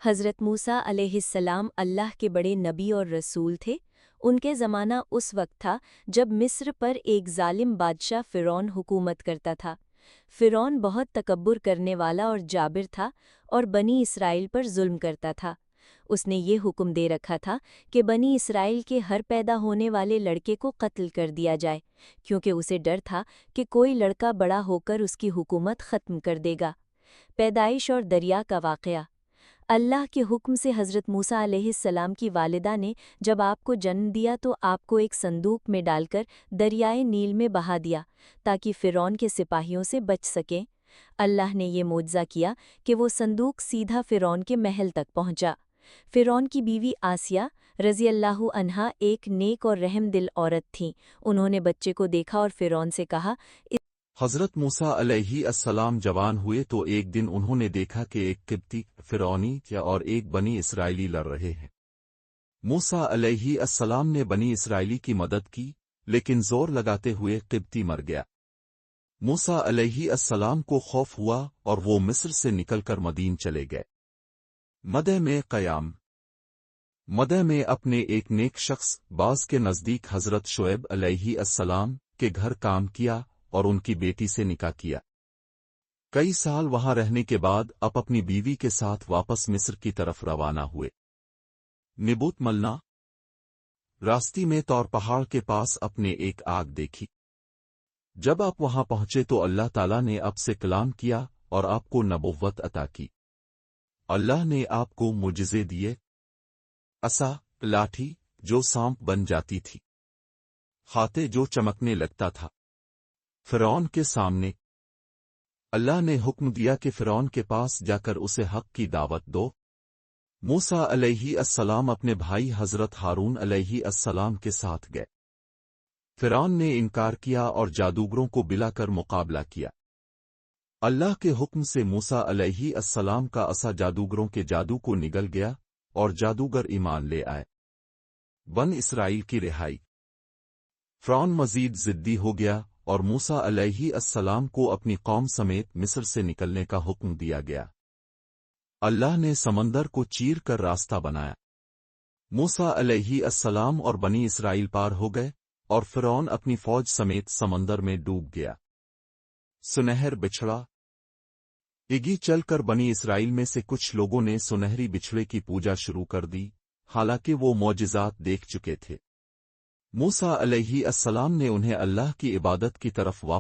حضرت موسیٰ علیہ السلام اللہ کے بڑے نبی اور رسول تھے۔ ان کے زمانہ اس وقت تھا جب مصر پر ایک ظالم بادشاہ فرعون حکومت کرتا تھا۔ فرعون بہت تکبر کرنے والا اور جابر تھا اور بنی اسرائیل پر ظلم کرتا تھا۔ اس نے یہ حکم دے رکھا تھا کہ بنی اسرائیل کے ہر پیدا ہونے والے لڑکے کو قتل کر دیا جائے، کیونکہ اسے ڈر تھا کہ کوئی لڑکا بڑا ہو کر اس کی حکومت ختم کر دے گا۔ پیدائش اور دریا کا واقعہ۔ اللہ کے حکم سے حضرت موسیٰ علیہ السلام کی والدہ نے جب آپ کو جنم دیا تو آپ کو ایک صندوق میں ڈال کر دریائے نیل میں بہا دیا تاکہ فرعون کے سپاہیوں سے بچ سکیں۔ اللہ نے یہ معجزہ کیا کہ وہ صندوق سیدھا فرعون کے محل تک پہنچا۔ فرعون کی بیوی آسیہ رضی اللہ عنہا ایک نیک اور رحم دل عورت تھیں۔ انہوں نے بچے کو دیکھا اور فرعون سے کہا، حضرت موسیٰ علیہ السلام جوان ہوئے تو ایک دن انہوں نے دیکھا کہ ایک قبطی فرعونی اور ایک بنی اسرائیلی لڑ رہے ہیں۔ موسیٰ علیہ السلام نے بنی اسرائیلی کی مدد کی، لیکن زور لگاتے ہوئے قبطی مر گیا۔ موسیٰ علیہ السلام کو خوف ہوا اور وہ مصر سے نکل کر مدین چلے گئے۔ مدہ میں قیام۔ مدہ میں اپنے ایک نیک شخص باز کے نزدیک حضرت شعیب علیہ السلام کے گھر کام کیا اور ان کی بیٹی سے نکاح کیا۔ کئی سال وہاں رہنے کے بعد آپ اپنی بیوی کے ساتھ واپس مصر کی طرف روانہ ہوئے۔ نبوت ملنا۔ راستے میں طور پہاڑ کے پاس اپنے ایک آگ دیکھی۔ جب آپ وہاں پہنچے تو اللہ تعالیٰ نے آپ سے کلام کیا اور آپ کو نبوت عطا کی۔ اللہ نے آپ کو معجزے دیے۔ عصا، لاٹھی جو سانپ بن جاتی تھی، ہاتھے جو چمکنے لگتا تھا۔ فرعون کے سامنے اللہ نے حکم دیا کہ فرعون کے پاس جا کر اسے حق کی دعوت دو۔ موسیٰ علیہ السلام اپنے بھائی حضرت ہارون علیہ السلام کے ساتھ گئے۔ فرعون نے انکار کیا اور جادوگروں کو بلا کر مقابلہ کیا۔ اللہ کے حکم سے موسیٰ علیہ السلام کا عصا جادوگروں کے جادو کو نگل گیا اور جادوگر ایمان لے آئے۔ بن اسرائیل کی رہائی۔ فرعون مزید ضدی ہو گیا اور موسیٰ علیہ السلام کو اپنی قوم سمیت مصر سے نکلنے کا حکم دیا گیا۔ اللہ نے سمندر کو چیر کر راستہ بنایا۔ موسیٰ علیہ السلام اور بنی اسرائیل پار ہو گئے اور فرعون اپنی فوج سمیت سمندر میں ڈوب گیا۔ سنہر بچھڑا۔ اگی چل کر بنی اسرائیل میں سے کچھ لوگوں نے سنہری بچھڑے کی پوجا شروع کر دی، حالانکہ وہ معجزات دیکھ چکے تھے۔ موسیٰ علیہ السلام نے انہیں اللہ کی عبادت کی طرف واپس